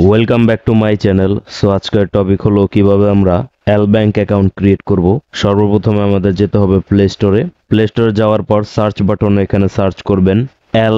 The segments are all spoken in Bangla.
Welcome back to my channel. So আজকের টপিক হলো কিভাবে আমরা এল ব্যাংক অ্যাকাউন্ট ক্রিয়েট করব। সর্বপ্রথমে আমাদের যেতে হবে প্লে স্টোরে যাওয়ার পর সার্চ বাটনে এখানে সার্চ করবেন এল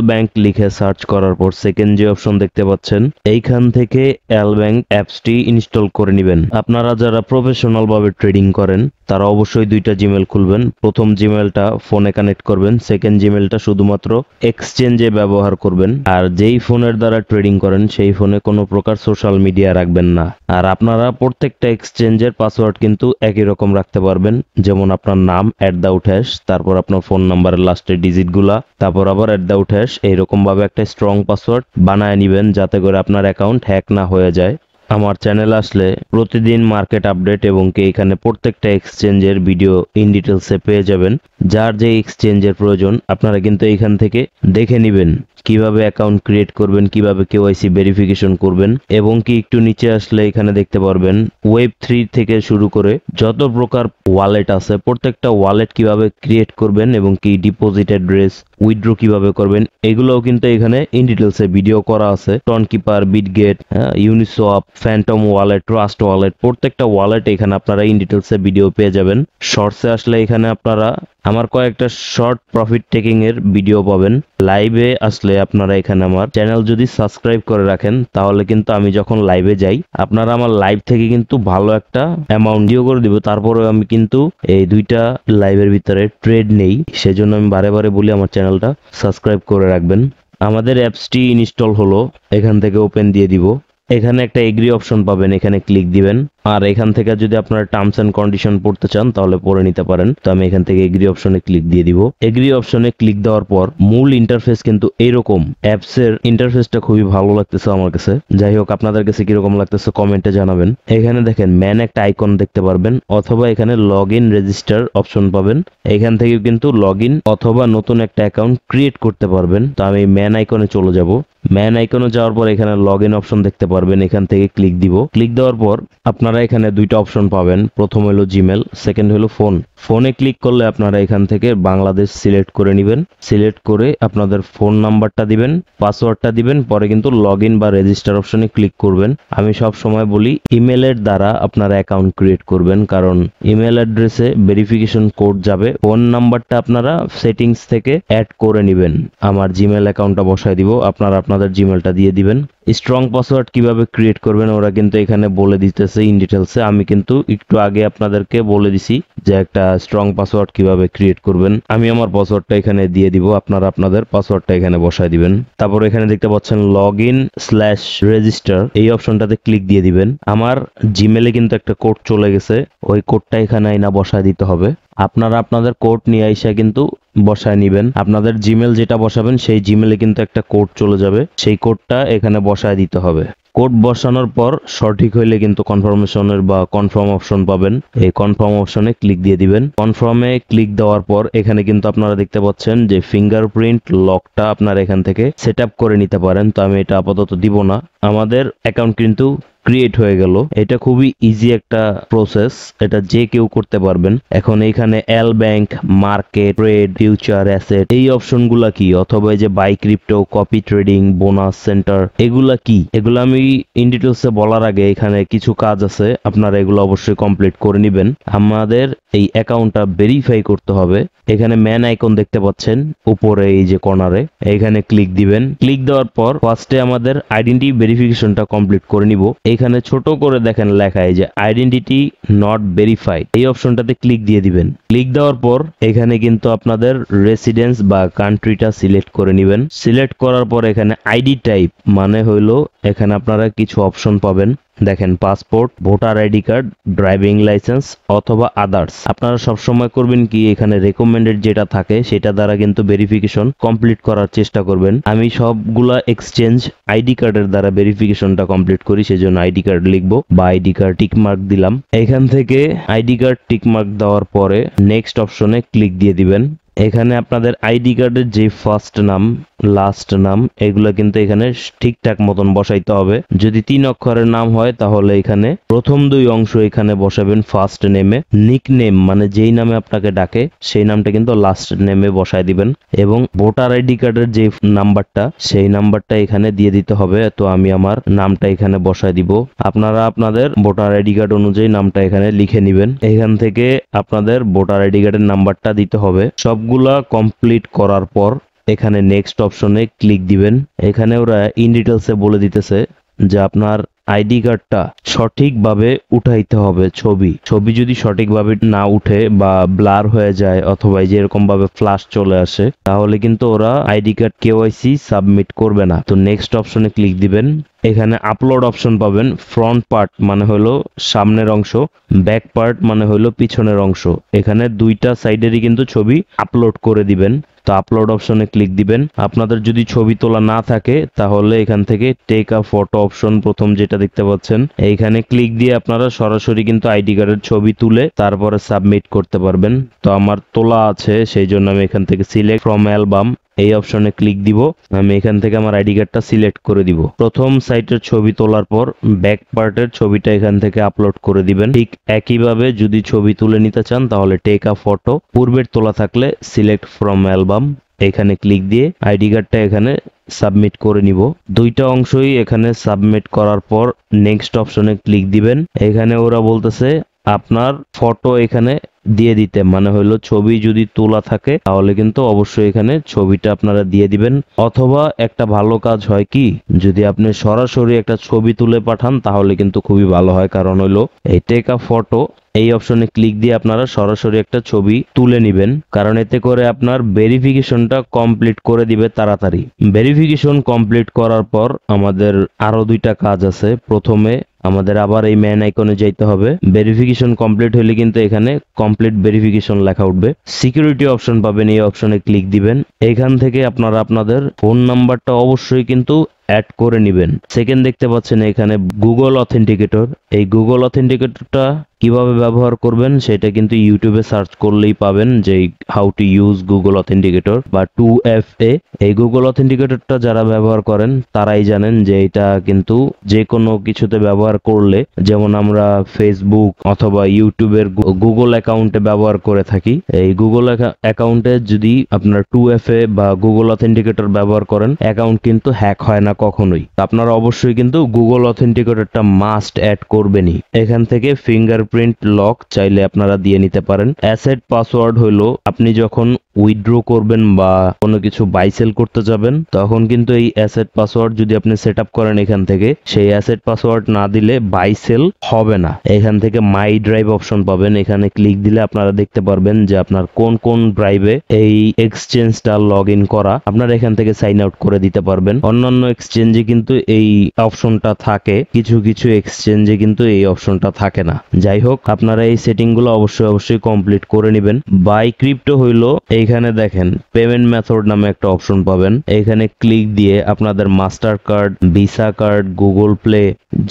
ব্যাংক লিখে সার্চ করার পর সেকেন্ড যে অপশন দেখতে পাচ্ছেন এইখান থেকে এল ব্যাংক অ্যাপসটি ইনস্টল করে নেবেন। আপনারা যারা প্রফেশনাল ভাবে ট্রেডিং করেন তারা অবশ্যই দুইটা জিমেল খুলবেন। প্রথম জিমেলটা ফোনে কানেক্ট করবেন, সেকেন্ড জিমেলটা শুধুমাত্র এক্সচেঞ্জে ব্যবহার করবেন। আর যেই ফোনের দ্বারা ট্রেডিং করেন সেই ফোনে কোনো প্রকার সোশ্যাল মিডিয়া রাখবেন না। আর আপনারা প্রত্যেকটা এক্সচেঞ্জের পাসওয়ার্ড কিন্তু একই রকম রাখতে পারবেন, যেমন আপনার নাম @, তারপর আপনার ফোন নাম্বারের লাস্টের ডিজিটগুলা, তারপর আবার @, এইরকম ভাবে একটা স্ট্রং পাসওয়ার্ড বানায় নেবেন যাতে করে আপনার অ্যাকাউন্ট হ্যাক না হয়ে যায়। আমার চ্যানেল আসলে প্রতিদিন মার্কেট আপডেট এবং এখানে প্রত্যেকটা এক্সচেঞ্জের ভিডিও ইন ডিটেলসে পেয়ে যাবেন। যার যে এক্সচেঞ্জের প্রয়োজন আপনারা কিন্তু এইখান থেকে দেখে নেবেন কিভাবে অ্যাকাউন্ট ক্রিয়েট করবেন, কিভাবে কেওয়াইসি ভেরিফিকেশন করবেন, এবং কি একটু নিচে আসলে এখানে দেখতে পারবেন Web3 থেকে শুরু করে যত প্রকার ওয়ালেট আছে প্রত্যেকটা ওয়ালেট কিভাবে ক্রিয়েট করবেন এবং কি ডিপোজিট অ্যাড্রেস, উইথড্র কিভাবে করবেন এগুলোও কিন্তু এখানে ইন ডিটেলসে ভিডিও করা আছে। Tonkeeper, Bitget, Uniswap, Phantom wallet, Trust wallet, প্রত্যেকটা ওয়ালেট এখানে আপনারা ইন ডিটেলসে ভিডিও পেয়ে যাবেন। শর্টসে আসলে এখানে আপনারা আমার কয়েকটা শর্ট প্রফিট টেকিং এর ভিডিও পাবেন। লাইভে আসলে আপনারা এখানে আমার চ্যানেল যদি সাবস্ক্রাইব করে রাখেন তাহলে কিন্তু আমি যখন লাইভে যাই আপনারা আমার লাইভ থেকে কিন্তু ভালো একটা অ্যামাউন্ট ডিও করে দিব। তারপরে আমি কিন্তু এই দুইটা লাইভের ভিতরে ট্রেড নেই, সেজন্য আমি বারে বারে বলি আমার চ্যানেলটা সাবস্ক্রাইব করে রাখবেন। আমাদের অ্যাপসটি ইনস্টল হলো, এখান থেকে ওপেন দিয়ে দিব। এখানে একটা এগ্রি অপশন পাবেন, এখানে ক্লিক দিবেন। আর এখান থেকে যদি আপনারা টার্মস এন্ড কন্ডিশন পড়তে চান তাহলে পড়ে নিতে পারেন। তো আমি এখান থেকে এগ্রি অপশনে ক্লিক দিয়ে দিব। এগ্রি অপশনে ক্লিক দেওয়ার পর মূল ইন্টারফেস কিন্তু এইরকম। অ্যাপস এর ইন্টারফেসটা খুবই ভালো লাগতেছে আমার কাছে। যাই হোক, আপনাদের কাছে কিরকম লাগতেছে কমেন্টে জানাবেন। এখানে দেখেন ম্যান একটা আইকন দেখতে পারবেন, অথবা এখানে লগ ইন রেজিস্টার অপশন পাবেন। এখান থেকে কিন্তু লগ ইন অথবা নতুন একটা অ্যাকাউন্ট ক্রিয়েট করতে পারবেন। তো আমি ম্যান আইকনে চলে যাব। ম্যান আইকনে যাওয়ার পর এখানে লগ ইন অপশন দেখতে পারবেন, এখান থেকে ক্লিক দিব। ক্লিক দেওয়ার পর আপনারা এখানে দুইটা অপশন পাবেন, প্রথম হলো জিমেল, সেকেন্ড হলো ফোন। ফোনে ক্লিক করলে আপনারা এখান থেকে বাংলাদেশ সিলেক্ট করে নেবেন। সিলেক্ট করে আপনাদের ফোন নাম্বারটা দিবেন, পাসওয়ার্ডটা দিবেন, পরে কিন্তু লগ ইন বা রেজিস্টার অপশনে ক্লিক করবেন। আমি সব সময় বলি ইমেলের দ্বারা আপনারা অ্যাকাউন্ট ক্রিয়েট করবেন, কারণ ইমেল অ্যাড্রেসে ভেরিফিকেশন কোড যাবে। ফোন নাম্বারটা আপনারা সেটিংস থেকে অ্যাড করে নেবেন। আমার জিমেল অ্যাকাউন্টটা বসায় দিব, আপনারা আপনাদের জিমেলটা দিয়ে দিবেন। স্ট্রং পাসওয়ার্ড কিভাবে ক্রিয়েট করবেন ওরা কিন্তু এখানে বলে দিতেছে ইন ডিটেলসে। আমি কিন্তু একটু আগে আপনাদেরকে বলে দিছি যে একটা স্ট্রং পাসওয়ার্ড কিভাবে ক্রিয়েট করবেন। আমি আমার পাসওয়ার্ডটা এখানে দিয়ে দিব, আপনারা আপনাদের পাসওয়ার্ডটা এখানে বসায় দিবেন। তারপর এখানে দেখতে পাচ্ছেন login/register, এই অপশনটাতে ক্লিক দিয়ে দিবেন। আমার জিমেলে কিন্তু একটা কোড চলে গেছে, ওই কোডটা এখানে আইনা বসায় দিতে হবে। আপনারা আপনাদের কোড নিয়ে আইসা কিন্তু বসায় নিবেন। আপনাদের জিমেল যেটা বসাবেন সেই জিমেলে কিন্তু একটা কোড চলে যাবে, সেই কোডটা এখানে বসায় দিতে হবে। কোড বসানোর পর সঠিক হইলে কিন্তু কনফার্মেশনের বা কনফার্ম অপশন পাবেন, এই কনফার্ম অপশনে ক্লিক দিয়ে দিবেন। কনফার্মে ক্লিক দেওয়ার পর এখানে কিন্তু আপনারা দেখতে পাচ্ছেন যে ফিঙ্গারপ্রিন্ট লকটা আপনারা এখান থেকে সেট আপ করে নিতে পারেন। তো আমি এটা আপাতত দিব না। আমাদের অ্যাকাউন্ট কিন্তু ক্রিয়েট হয়ে গেল। এটা খুবই ইজি একটা প্রসেস, এটা যে কেউ করতে পারবেন। এখন এইখানে এল bank, market, trade, future, asset, এই অপশনগুলা কি, অথবা এই যে buy crypto, copy trading, bonus centre, এগুলা কি, এগুলো আমি ইন ডিটেলসে বলার আগে এখানে কিছু কাজ আছে, আপনারা এগুলো অবশ্যই কমপ্লিট করে নেবেন। আমাদের এই অ্যাকাউন্টটা ভেরিফাই করতে হবে। এখানে ম্যান আইকন দেখতে পাচ্ছেন উপরে এই যে কর্নারে, এখানে ক্লিক দিবেন। ক্লিক দেওয়ার পর ফার্স্টে আমাদের আইডেন্টিটি ভেরিফিকেশনটা কমপ্লিট করে নিব। এখানে ছোট করে দেখেন লেখা এই যে আইডেন্টিটি নট ভেরিফাইড, এই অপশনটাতে ক্লিক দিয়ে দিবেন। ক্লিক দেওয়ার পর এখানে কিন্তু আপনাদের রেসিডেন্স বা কান্ট্রিটা সিলেক্ট করে নেবেন। সিলেক্ট করার পর এখানে আইডি টাইপ মানে হইলো এখানে আপনারা কিছু অপশন পাবেন। দেখেন passport, voter ID card, driving licence অথবা আদার্স। আপনারা সবসময় করবেন কি এখানে রেকমেন্ডেড যেটা থাকে সেটা দ্বারা কিন্তু ভেরিফিকেশন কমপ্লিট করার চেষ্টা করবেন। আমি সবগুলা এক্সচেঞ্জ আইডি কার্ডের দ্বারা ভেরিফিকেশনটা কমপ্লিট করি, সেজন্য আইডি কার্ড লিখবো বা আইডি কার্ড টিক মার্ক দিলাম। এখান থেকে আইডি কার্ড টিক মার্ক দেওয়ার পরে নেক্সট অপশনে ক্লিক দিয়ে দিবেন। এখানে আপনাদের আইডি কার্ডের যে ফার্স্ট নাম লাস্ট নাম এগুলো কিন্তু এখানে ঠিকঠাক মতন বসাইতে হবে। যদি 3 অক্ষরের নাম হয় তাহলে এখানে প্রথম 2 অংশ এখানে বসাবেন ফার্স্ট নেমে, নিক নেম মানে যেই নামে আপনাকে ডাকে সেই নামটা কিন্তু লাস্ট নেমে বসায় দিবেন, এবং ভোটার আইডি কার্ডের যে নাম্বারটা সেই নাম্বারটা এখানে দিয়ে দিতে হবে। তো আমি আমার নামটা এখানে বসায় দিব, আপনারা আপনাদের ভোটার আইডি কার্ড অনুযায়ী নামটা এখানে লিখে নেবেন। এখান থেকে আপনাদের ভোটার আইডি কার্ডের নাম্বারটা দিতে হবে। সবগুলা কমপ্লিট করার পর এখানে নেক্সট অপশনে ক্লিক দিবেন। এখানে ওরা ইন ডিটেলসে বলে দিতেছে যে আপনার আইডি কার্ডটা সঠিকভাবে উঠাইতে হবে। ছবি যদি সঠিকভাবে না উঠে বা ব্লার হয়ে যায় অথবা যেরকম ভাবে ফ্ল্যাশ চলে আসে তাহলে কিন্তু ওরা আইডি কার্ড কেওয়াইসি সাবমিট করবে না। তো নেক্সট অপশনে ক্লিক দিবেন। এখানে আপলোড অপশন পাবেন। ফ্রন্ট পার্ট মানে হলো সামনের অংশ, ব্যাক পার্ট মানে হলো পিছনের অংশ। এখানে দুইটা সাইডেরই কিন্তু ছবি আপলোড করে দিবেন। তো আপলোড অপশনে ক্লিক দিবেন। আপনাদের যদি ছবি তোলা না থাকে তাহলে এখান থেকে টেক আ ফটো অপশন প্রথম যেটা দেখতে পাচ্ছেন এইখানে ক্লিক দিয়ে আপনারা সরাসরি কিন্তু আইডি কার্ডের ছবি তুলে তারপরে সাবমিট করতে পারবেন। তো আমার তোলা আছে সেই জন্য আমি এখান থেকে সিলেক্ট ফ্রম অ্যালবাম এই অপশনে ক্লিক দিব। আমি এখান থেকে আমার আইডি কার্ডটা সিলেক্ট করে দিব। প্রথম সাইটের ছবি তোলার পর ব্যাক পার্টের ছবিটা এখান থেকে আপলোড করে দিবেন। ঠিক একইভাবে যদি ছবি তুলে নিতে চান তাহলে টেক আ ফটো, পূর্বের তোলা থাকলে সিলেক্ট ফ্রম অ্যালবাম এখানে ক্লিক দিয়ে আইডি কার্ডটা এখানে সাবমিট করে নিব। দুইটা অংশই এখানে সাবমিট করার পর নেক্সট অপশনে ক্লিক দিবেন। এখানে ওরা বলতেছে আপনার ফটো এখানে দিয়ে দিতে, মানে হলো ছবি যদি তোলা থাকে তাহলে কিন্তু অবশ্যই এখানে ছবিটা আপনারা দিয়ে দিবেন। অথবা একটা ভালো কাজ হয় কি, যদি আপনি সরাসরি একটা ছবি তুলে পাঠান তাহলে কিন্তু খুবই ভালো হয়, কারণ হলো এই টেক আ ফটো এই অপশনে ক্লিক দিয়ে আপনারা সরাসরি একটা ছবি তুলে নেবেন, কারণ এতে করে আপনার ভেরিফিকেশনটা কমপ্লিট করে দিবে তাড়াতাড়ি। ভেরিফিকেশন কমপ্লিট করার পর আমাদের আরো দুইটা কাজ আছে। প্রথমে আমাদের আবার এই ম্যান আইকনে যাইতে হবে। ভেরিফিকেশন কমপ্লিট হলে কিন্তু এখানে কমপ্লিট ভেরিফিকেশন লেখা উঠবে। সিকিউরিটি অপশন পাবেন, এই অপশনে ক্লিক দিবেন। এখান থেকে আপনারা আপনাদের ফোন নাম্বারটা অবশ্যই কিন্তু অ্যাড করে নেবেন। সেকেন্ড দেখতে পাচ্ছেন এখানে গুগল অথেন্টিকেটর। এই গুগল অথেন্টিকেটরটা কিভাবে ব্যবহার করবেন সেটা কিন্তু ইউটিউবে সার্চ করলেই পাবেন, যে how to use Google authenticator বা 2FA। এই গুগল অথেন্টিকেটরটা যারা ব্যবহার করেন তারাই জানেন যে এটা কিন্তু যে কোনো কিছুতে ব্যবহার করলে, যেমন আমরা ফেসবুক অথবা ইউটিউবের গুগল অ্যাকাউন্টে ব্যবহার করে থাকি, এই গুগল অ্যাকাউন্টে যদি আপনার 2FA বা গুগল অথেন্টিকেটর ব্যবহার করেন অ্যাকাউন্ট কিন্তু হ্যাক হয় না কখনোই। আপনারা অবশ্যই কিন্তু গুগল অথেন্টিকেটরটা মাস্ট অ্যাড করবেনই। এখান থেকে ফিঙ্গারপ্রিন্ট লক চাইলে আপনারা দিয়ে নিতে পারেন। অ্যাসেট পাসওয়ার্ড হলো আপনি যখন উইথড্র করবেন বা কোনো কিছু বাই সেল করতে যাবেন তখন কিন্তু এই অ্যাসেট পাসওয়ার্ড যদি আপনি সেট আপ করেন এখান থেকে, সেই অ্যাসেট পাসওয়ার্ড না দিলে বাই সেল হবে না। এখান থেকে মাই ড্রাইভ অপশন পাবেন, এখানে ক্লিক দিলে আপনারা দেখতে পারবেন যে আপনার কোন কোন ড্রাইভে এই এক্সচেঞ্জটা লগ ইন করা, আপনারা এখান থেকে সাইন আউট করে দিতে পারবেন। অন্যান্য এক্সচেঞ্জে কিন্তু এই অপশনটা থাকে, কিছু কিছু এক্সচেঞ্জে কিন্তু এই অপশনটা থাকে না। যাই হোক, আপনারা এই সেটিং গুলো অবশ্যই কমপ্লিট করে নেবেন। বাই ক্রিপ্টো হইলো এইখানে দেখেন পেমেন্ট মেথড নামে একটা অপশন পাবেন, এখানে ক্লিক দিয়ে আপনাদের master card, visa card, Google play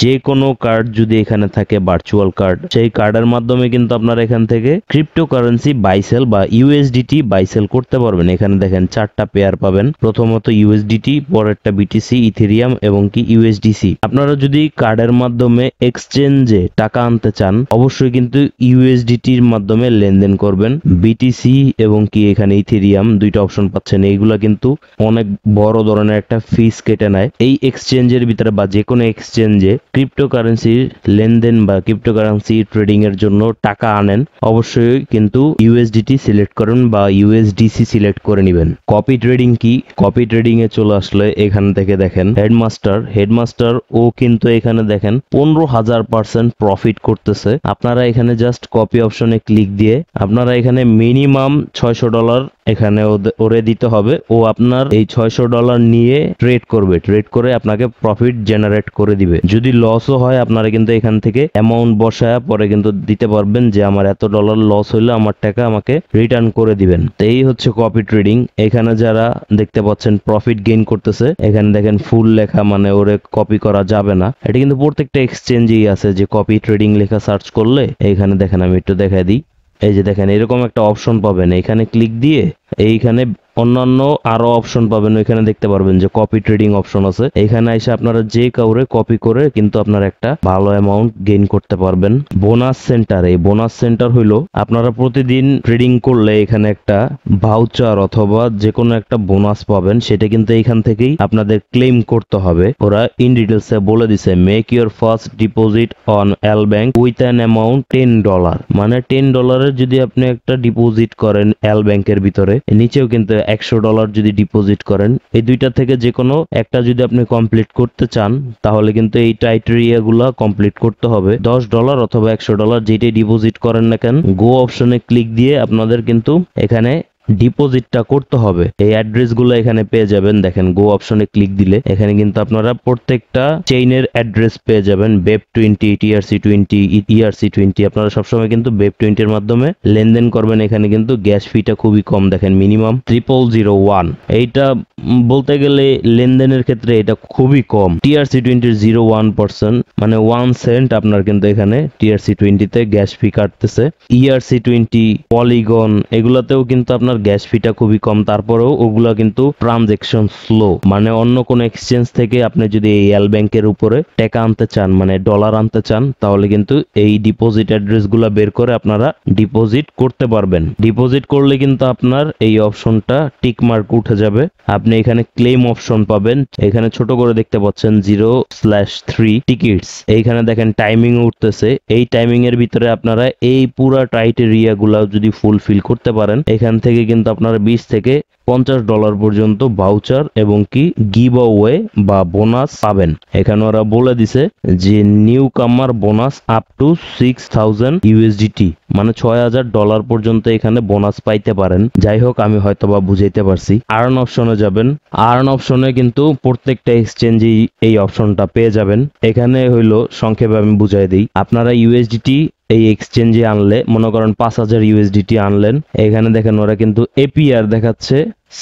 যে কোনো কার্ড যদি এখানে থাকে ভার্চুয়াল কার্ড, সেই কার্ডের মাধ্যমে কিন্তু আপনারা এখান থেকে ক্রিপ্টোকারেন্সি বাইসেল বা ইউএসডিটি বাইসেল করতে পারবেন। এখানে দেখেন 4টা পেয়ার পাবেন, প্রথমত ইউএসডিটি, পরেরটা বিটিসি, ইথেরিয়াম এবং কি ইউএসডিসি। আপনারা যদি কার্ডের মাধ্যমে এক্সচেঞ্জে টাকা আনতে চান অবশ্যই কিন্তু ইউএসডিটির মাধ্যমে লেনদেন করবেন। বিটিসি এবং কি এখানে ইথেরিয়াম দুইটা অপশন পাচ্ছেন, এইগুলা কিন্তু অনেক বড় ধরনের একটা ফিস কেটে নেয়। এই এক্সচেঞ্জের ভিতরে বা যে কোনো এক্সচেঞ্জে ক্রিপ্টোকারেন্সির লেনদেন বা ক্রিপ্টোকারেন্সি ট্রেডিং এর জন্য টাকা আনেন অবশ্যই কিন্তু ইউএসডিটি সিলেক্ট করুন বা ইউএসডিসি সিলেক্ট করে নেবেন। কপি ট্রেডিং কি, কপি ট্রেডিং এ চলে আসলে এখান থেকে দেখেন হেডমাস্টার ও কিন্তু এখানে দেখেন 15,000% প্রফিট করতেছে। আপনারা এখানে জাস্ট কপি অপশনে ক্লিক দিয়ে আপনারা এখানে মিনিমাম $600 এখানে ওরে দিতে হবে। ও আপনার এই $600 নিয়ে ট্রেড করে আপনাকে প্রফিট জেনারেট করে দিবে। যদি লসও হয় আপনারা কিন্তু এখান থেকে অ্যামাউন্ট বসায় পরে কিন্তু দিতে পারবেন যে আমার এত ডলার লস হইলে আমার টাকা আমাকে রিটার্ন করে দিবেন। তো এই হচ্ছে কপি ট্রেডিং। এখানে যারা দেখতে পাচ্ছেন প্রফিট গেইন করতেছে, এখানে দেখেন ফুল লেখা মানে ওরে কপি করা যাবে না। এটা কিন্তু প্রত্যেকটা এক্সচেঞ্জেই আছে যে কপি ট্রেডিং লেখা সার্চ করলে এখানে দেখেন, আমি একটু দেখাই দিই। এই যে দেখেন এরকম একটা অপশন পাবেন, এখানে ক্লিক দিয়ে এইখানে অন্যান্য আরো অপশন পাবেন, ওইখানে দেখতে পারবেন যে কপি ট্রেডিং অপশন আছে। এখানে এসে আপনারা যে কাউরে কপি করে কিন্তু আপনারা একটা ভালো অ্যামাউন্ট গেইন করতে পারবেন। বোনাস সেন্টার, এই বোনাস সেন্টার হইলো আপনারা প্রতিদিন ট্রেডিং করলে এখানে একটা ভাউচার অথবা যে কোনো একটা বোনাস পাবেন, সেটা কিন্তু এখান থেকেই আপনাদের ক্লেম করতে হবে। ওরা ইন ডিটেলসে বলে দিছে make your first deposit on L bank with an amount $10, মানে $10 যদি আপনি একটা ডিপোজিট করেন এল ব্যাংকের ভিতরে, নিচেও কিন্তু $100 যদি ডিপোজিট করেন, এই দুইটা থেকে যে কোনো একটা যদি আপনি কমপ্লিট করতে চান তাহলে কিন্তু এই ক্রাইটেরিয়া গুলা কমপ্লিট করতে হবে। $10 অথবা $100 যেটাই ডিপোজিট করেন না কেন, গো অপশনে ক্লিক দিয়ে আপনাদের কিন্তু এখানে ডিপোজিটটা করতে হবে। এই অ্যাড্রেস গুলো এখানে পেয়ে যাবেন। দেখেন গো অপশনে ক্লিক দিলে এখানে কিন্তু আপনারা প্রত্যেকটা চেইনের অ্যাড্রেস পেয়ে যাবেন। BEP20, TRC20, ERC20, আপনারা সবসময় কিন্তু BEP20 এর মাধ্যমে লেনদেন করবেন। এখানে কিন্তু গ্যাস ফিটা খুবই কম, দেখেন মিনিমাম 0001। এইটা বলতে গেলে লেনদেনের ক্ষেত্রে এটা খুবই কম। TRC20 0.1%, মানে 1 সেন্ট আপনার কিন্তু এখানে TRC20 তে গ্যাস ফি কাটতেছে। ERC20, পলিগন, এগুলাতেও কিন্তু আপনার গ্যাস ফিটা খুবই কম, তারপরেও ওগুলা কিন্তু ট্রানজেকশন স্লো। মানে অন্য কোনো এক্সচেঞ্জ থেকে আপনি যদি এই এল ব্যাংকের উপরে টাকা আনতে চান, মানে ডলার আনতে চান, তাহলে কিন্তু এই ডিপোজিট অ্যাড্রেস গুলা বের করে আপনারা ডিপোজিট করতে পারবেন। ডিপোজিট করলে কিন্তু আপনার এই অপশনটা টিক মার্ক উঠে যাবে। আপনি এখানে ক্লেম অপশন পাবেন, এখানে ছোট করে দেখতে পাচ্ছেন 0/3 টিকিটস। এইখানে দেখেন টাইমিং উঠতেছে। এই টাইমিং এর ভিতরে আপনারা এই পুরা ক্রাইটেরিয়া গুলা যদি ফুলফিল করতে পারেন, এখান থেকে কিন্তু আপনারা $20 থেকে $50 পর্যন্ত ভাউচার এবং কি গিভ অ্যাওয়ে বা বোনাস পাবেন। এখানে ওরা বলে দিছে যে নিউ কামার বোনাস আপ টু 6000 USDT, মানে $6000 পর্যন্ত এখানে বোনাস পাইতে পারেন। যাই হোক, আমি হয়তোবা বুঝাইতে পারছি। আর্ন অপশনে যাবেন। আর্ন অপশনে কিন্তু প্রত্যেকটা এক্সচেঞ্জে এই অপশনটা পেয়ে যাবেন। এখানে হইলো সংক্ষেপে আমি বুঝাই দিই, আপনারা USDT এই এক্সচেঞ্জে আনলে, মনে করেন 5000 USDT আনলেন, এখানে দেখেন ওরা কিন্তু APR দেখাচ্ছে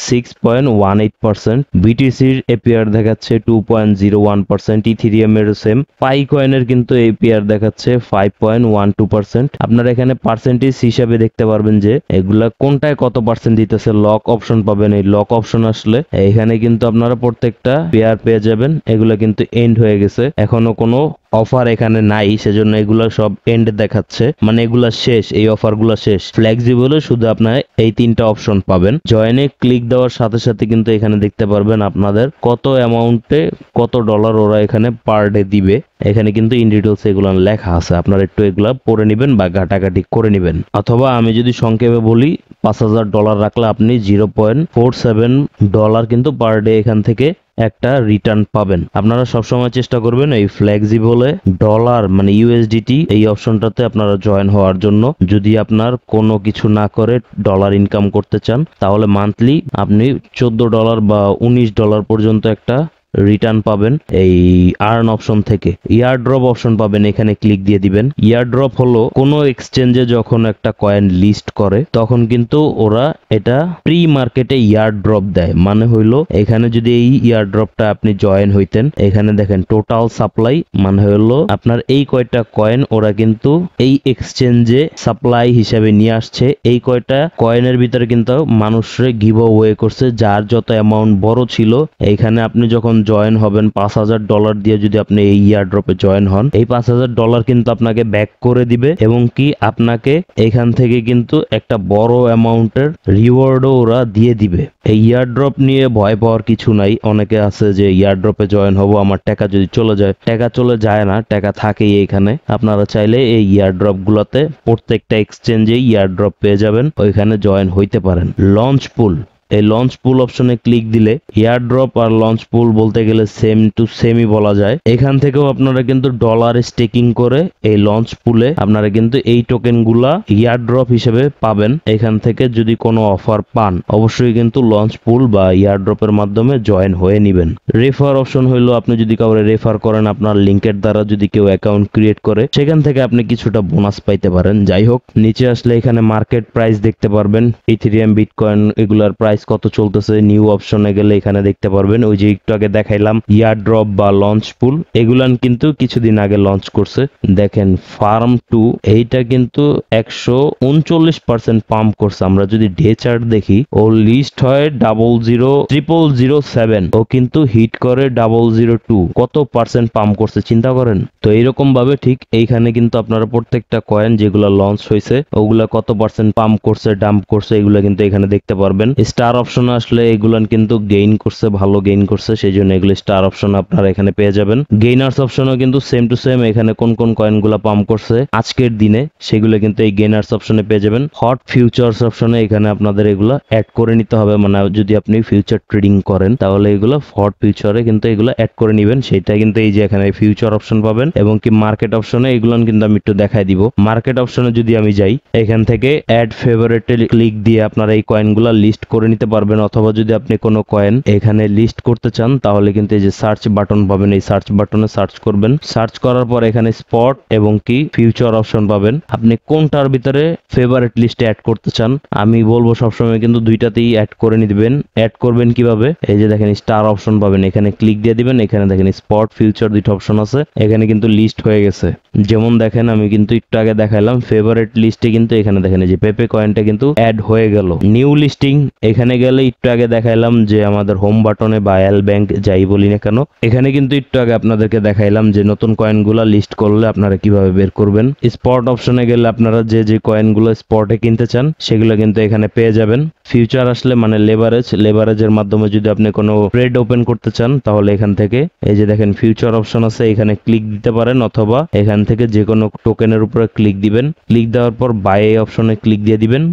6.18%, BTCর APR দেখাচ্ছে 2.01%, ইথেরিয়াম এর সেম, পাই কয়েনের কিন্তু APR দেখাচ্ছে 5.12%। আপনারা এখানে পার্সেন্টেজ হিসাবে দেখতে পারবেন যে এগুলা কোনটায় কত পার্সেন্ট দিতেছে। লক অপশন পাবেন, এই লক অপশন আসলে এখানে কিন্তু আপনারা প্রত্যেকটা পেয়ার পেয়ে যাবেন। এগুলা কিন্তু এন্ড হয়ে গেছে, এখনো কোনো অফার এখানে নাই, সেজন্য এগুলা সব এন্ড দেখাচ্ছে, মানে এগুলা শেষ, এই অফার গুলা শেষ। ফ্লেক্সিবল শুধু আপনার এই তিনটা অপশন পাবেন। জয়েনে ক্লিক দেওয়ার সাথে সাথে কিন্তু এখানে দেখতে পারবেন আপনাদের কত অ্যামাউন্টে কত ডলার ওরা এখানে পার ডে দিবে। এখানে কিন্তু ইন ডিটেলস এগুলো লেখা আছে, আপনারা একটু এগুলা পড়ে নেবেন বা ঘাটাঘাটি করে নেবেন। অথবা আমি যদি সংক্ষেপে বলি, $5000 রাখলে আপনি $0.47 কিন্তু পার ডে এখান থেকে একটা রিটার্ন পাবেন। আপনারা সবসময় চেষ্টা করবেন এই ফ্লেক্সিবলে ডলার মানে USDT এই অপশনটাতে আপনারা জয়েন হওয়ার জন্য। যদি আপনার কোনো কিছু না করে ডলার ইনকাম করতে চান, তাহলে মান্থলি আপনি $14 বা $19 পর্যন্ত একটা রিটার্ন পাবেন এই আর্ন অপশন থেকে। ইয়ারড্রপ অপশন পাবেন, এখানে ক্লিক দিয়ে দিবেন। ইয়ারড্রপ হলো কোনো এক্সচেঞ্জে যখন একটা কয়েন লিস্ট করে তখন কিন্তু ওরা এটা প্রি মার্কেটে ইয়ারড্রপ দেয়। মানে হইলো এখানে যদি এই ইয়ারড্রপটা আপনি জয়েন হইতেন, এখানে দেখেন টোটাল সাপ্লাই, মানে হইলো আপনার এই কয়টা কয়েন ওরা কিন্তু এই এক্সচেঞ্জে সাপ্লাই হিসেবে নিয়ে আসছে। এই কয়টা কয়েনের ভিতরে কিন্তু মানুষরে গিভ অ্যাওয়ে করছে, যার যত অ্যামাউন্ট বড় ছিল। এইখানে আপনি যখন জয়েন হবেন $5000 দিয়ে যদি আপনি এই ইয়ারড্রপে জয়েন হন, এই $5000 কিন্তু আপনাকে ব্যাক করে দিবে এবং কি আপনাকে এখান থেকে কিন্তু একটা বড় অ্যামাউন্টের রিওয়ার্ডও ওরা দিয়ে দিবে। এই ইয়ারড্রপ নিয়ে ভয় পাওয়ার কিছু নাই। অনেকে আছে যে ইয়ারড্রপে জয়েন হবো, আমার টাকা যদি চলে যায়, টাকা চলে যায় না, টাকা থাকেই এখানে। আপনারা চাইলে এই ইয়ারড্রপ গুলাতে প্রত্যেকটা এক্সচেঞ্জে ইয়ারড্রপ পেয়ে যাবেন, ওইখানে জয়েন হইতে পারেন। লঞ্চ পুল, এই লঞ্চ পুল অপশনে ক্লিক দিলে এয়ারড্রপ আর লঞ্চ পুল বলতে গেলে সেম টু সেমই বলা যায়। এখান থেকেও আপনারা কিন্তু ডলার স্টেকিং করে এই লঞ্চ পুলে আপনারা কিন্তু এই টোকেন গুলা এয়ারড্রপ হিসেবে পাবেন। এখান থেকে যদি কোনো অফার পান, অবশ্যই কিন্তু লঞ্চ পুল বা এয়ারড্রপের মাধ্যমে জয়েন হয়ে নেবেন। রেফার অপশন হইলো, আপনি যদি কাউরে রেফার করেন, আপনার লিঙ্কের দ্বারা যদি কেউ অ্যাকাউন্ট ক্রিয়েট করে, সেখান থেকে আপনি কিছুটা বোনাস পাইতে পারেন। যাই হোক, নিচে আসলে এখানে মার্কেট প্রাইস দেখতে পারবেন, ইথেরিয়াম, বিটকয়েন এগুলার প্রাইস প্রাইস কত চলতেছে নিউ অপশনে গেলে এখানে দেখতে পারবেন। ওই যে একটু আগে দেখাইলাম ইয়ার ড্রপ বা লঞ্চ পুল, এগুলান কিন্তু কিছুদিন আগে লঞ্চ করছে। দেখেন ফার্ম 2 এইটা কিন্তু 139% পাম্প করছে। আমরা যদি ডে চার্ট দেখি, ও লিস্ট হয় 0007, ও কিন্তু হিট করে 002। কত পার্সেন্ট পাম্প করছে চিন্তা করেন। তো এইরকম ভাবে ঠিক এইখানে কিন্তু আপনারা প্রত্যেকটা কয়েন যেগুলো লঞ্চ হয়েছে ওগুলা কত পার্সেন্ট পাম্প করছে, ডাম্প করছে, এগুলা কিন্তু এখানে দেখতে পারবেন। স্টার অপশন আসলে এগুলান কিন্তু গেইন করছে, ভালো গেইন করছে, সেই জন্য এগুলো স্টার অপশন আপনারা এখানে পেয়ে যাবেন। গেইনার্স অপশনও কিন্তু সেম টু সেম, এখানে কোন কোন কয়েনগুলো পাম্প করছে আজকের দিনে সেগুলো কিন্তু এই গেইনার্স অপশনে পেয়ে যাবেন। হট ফিউচার্স অপশনে এখানে আপনাদের এগুলো অ্যাড করে নিতে হবে, মানে যদি আপনি ফিউচার ট্রেডিং করেন তাহলে এগুলো হট ফিউচারে কিন্তু এগুলো অ্যাড করে নেবেন। সেটা কিন্তু এই যে এখানে ফিউচার অপশন পাবেন, এবং কি মার্কেট অপশনে এগুলো কিন্তু আমি একটু দেখাই দিব। মার্কেট অপশনে যদি আমি যাই, এখান থেকে অ্যাড ফেভারিটে ক্লিক দিয়ে আপনারা এই কয়েনগুলো লিস্ট করে নিতে পারবেন, অথবা যদি আপনি কোনো কয়েন এখানে লিস্ট করতে চান তাহলে কিন্তু এই যে সার্চ বাটন পাবেন, এই সার্চ বাটনে সার্চ করবেন। সার্চ করার পর এখানে স্পট এবং কি ফিউচার অপশন পাবেন। আপনি কোনটার ভিতরে ফেভারিট লিস্টে অ্যাড করতে চান, আমি বলবো সবসময় কিন্তু দুইটাতেই অ্যাড করে নিবেন। অ্যাড করবেন কিভাবে, এই যে দেখেন স্টার অপশন পাবেন, এখানে ক্লিক দিয়ে দিবেন। এখানে দেখেন স্পট ফিউচার দুইটা অপশন আছে, এখানে কিন্তু লিস্ট হয়ে গেছে। যেমন দেখেন আমি কিন্তু একটু আগে দেখাইলাম ফেভারিট লিস্টে, কিন্তু এখানে দেখেন এই যে পেপে কয়েনটা কিন্তু অ্যাড হয়ে গেল। নিউ লিস্টিং এখানে গেলে একটু আগে দেখাইলাম যে আমাদের হোম বাটনে বা এল ব্যাংক যাই বলি না কেন, এখানে কিন্তু একটু আগে আপনাদেরকে দেখাইলাম যে নতুন কয়েনগুলো লিস্ট করলে আপনারা কিভাবে বের করবেন। স্পট অপশনে গেলে আপনারা যে যে কয়েনগুলো স্পটে কিনতে চান সেগুলো কিন্তু এখানে পেয়ে যাবেন। ফিউচার আসলে মানে লেভারেজের মাধ্যমে যদি আপনি কোনো ট্রেড ওপেন করতে চান তাহলে এখান থেকে এই যে দেখেন ফিউচার অপশন আছে, এখানে ক্লিক দিতে পারেন, অথবা এখান থেকে যে কোনো টোকেনের উপরে ক্লিক দিবেন। ক্লিক দেওয়ার পর বাই অপশনে ক্লিক দিয়ে দিবেন।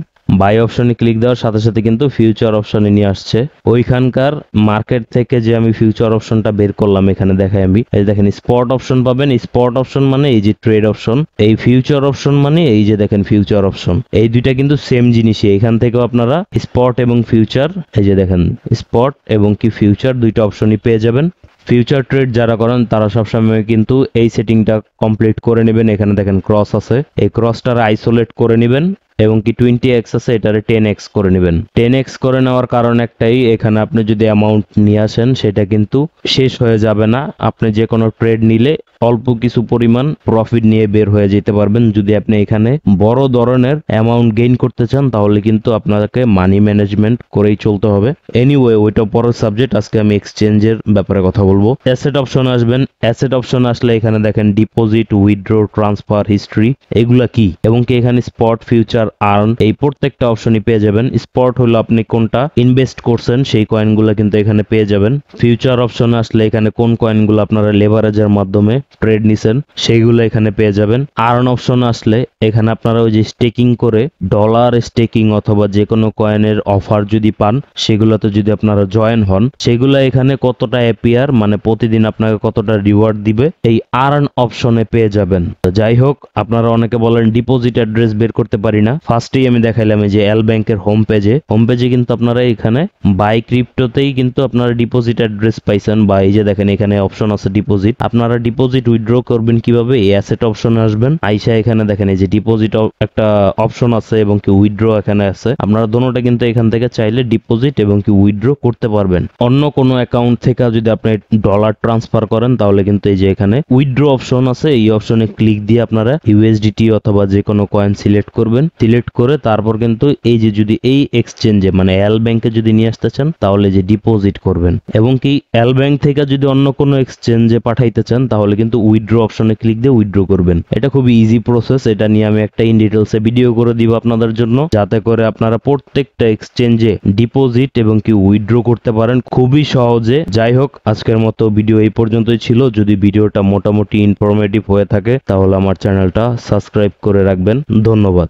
বাই অপশনে ক্লিক দেওয়ার সাথে সাথে কিন্তু ফিউচার অপশনে নিয়ে আসছে। ওইখানকার মার্কেট থেকে যে আমি ফিউচার অপশনটা বের করলাম এখানে দেখাই আমি, এই দেখেন স্পট অপশন পাবেন। স্পট অপশন মানে এই যে ট্রেড অপশন, এই ফিউচার অপশন মানে এই যে দেখেন ফিউচার অপশন, এই দুইটা কিন্তু সেম জিনিসই। এখান থেকেও আপনারা স্পট এবং ফিউচার, এই যে দেখেন স্পট এবং কি ফিউচার দুইটা অপশনই পেয়ে যাবেন। ফিউচার ট্রেড যারা করেন তারা সবসময় কিন্তু এই সেটিংটা কমপ্লিট করে নেবেন। এখানে দেখেন ক্রস আছে, এই ক্রসটার আইসোলেট করে নেবেন, এবং কি 20x আছে এটারে 10x করে নেবেন। 10x করে নেওয়ার কারণ একটাই, এখানে আপনি যদি অ্যামাউন্ট নিয়ে আসেন সেটা কিন্তু শেষ হয়ে যাবে না। আপনি যে কোনো ট্রেড নিলে অল্প কিছু পরিমাণ প্রফিট নিয়ে বের হয়ে যেতে পারবেন। যদি আপনি এখানে বড় ধরনের অ্যামাউন্ট গেইন করতে চান তাহলে কিন্তু আপনাকে মানি ম্যানেজমেন্ট করেই চলতে হবে। এনিওয়ে ওইটা পরের সাবজেক্ট, আজকে আমি এক্সচেঞ্জের ব্যাপারে কথা বলবো। অ্যাসেট অপশন আসবেন। অ্যাসেট অপশন আসলে এখানে দেখেন ডিপোজিট, উইথড্র, ট্রান্সফার হিস্ট্রি এগুলা কি, এবং কি এখানে স্পট, ফিউচার, আর্ন এই প্রত্যেকটা অপশনই পেয়ে যাবেন। স্পট হলো আপনি কোনটা ইনভেস্ট করছেন সেই কয়েনগুলো কিন্তু এখানে পেয়ে যাবেন। ফিউচার অপশন আসলে এখানে কোন কয়েনগুলো আপনারা লেভারেজের মাধ্যমে ট্রেড নিছেন সেইগুলো এখানে পেয়ে যাবেন। আর্ন অপশন আসলে এখানে আপনারা ওই যে স্টেকিং করে ডলার স্টেকিং অথবা যে কোনো কয়েনের অফার যদি পান সেগুলোতে যদি আপনারা জয়েন হন সেগুলো এখানে কতটা অ্যাপিয়ার মানে প্রতিদিন আপনাকে কতটা রিওয়ার্ড দিবে এই আর্ন অপশনে পেয়ে যাবেন। যাই হোক, আপনারা অনেকে বলেন ডিপোজিট অ্যাড্রেস বের করতে পারি না। ফার্স্টেই আমি দেখাইলাম এই যে এল ব্যাংকের হোম পেজে কিন্তু আপনারা এখানে বাই ক্রিপ্টোতেই কিন্তু আপনারা ডিপোজিট অ্যাড্রেস পাইছেন, বা এই যে দেখেন এখানে অপশন আছে ডিপোজিট। আপনারা ডিপোজিট উইথড্র করবেন কিভাবে, এই অ্যাসেট অপশনে আসবেন। আইসা এখানে দেখেন এই যে ডিপোজিট একটা অপশন আছে এবং কি উইথড্র এখানে আছে। আপনারা দোনোটা কিন্তু এখান থেকে চাইলে ডিপোজিট এবং কি উইথড্র করতে পারবেন। অন্য কোনো অ্যাকাউন্ট থেকে যদি আপনি ডলার ট্রান্সফার করেন তাহলে কিন্তু এই যে এখানে উইথড্র অপশন আছে, এই অপশনে ক্লিক দিয়ে আপনারা ইউএসডিটি অথবা যে কোনো কয়েন সিলেক্ট করবেন। সিলেক্ট করে তারপর কিন্তু এই যে যদি এই এক্সচেঞ্জে মানে এল ব্যাংকে যদি নিয়ে আসতে চান তাহলে যে ডিপোজিট করবেন, এবং কি এল ব্যাংক থেকে যদি অন্য কোনো এক্সচেঞ্জে পাঠাইতে চান তাহলে কিন্তু উইথড্র অপশনে ক্লিক দিয়ে উইথড্র করবেন। এটা খুবই ইজি প্রসেস, এটা নিয়ে আমি একটা ইন ডিটেলসে ভিডিও করে দিব আপনাদের জন্য, যাতে করে আপনারা প্রত্যেকটা এক্সচেঞ্জে ডিপোজিট এবং কি উইথড্র করতে পারেন খুবই সহজে। যাই হোক, আজকের মতো ভিডিও এই পর্যন্তই ছিল। যদি ভিডিওটা মোটামুটি ইনফরমেটিভ হয়ে থাকে তাহলে আমার চ্যানেলটা সাবস্ক্রাইব করে রাখবেন। ধন্যবাদ।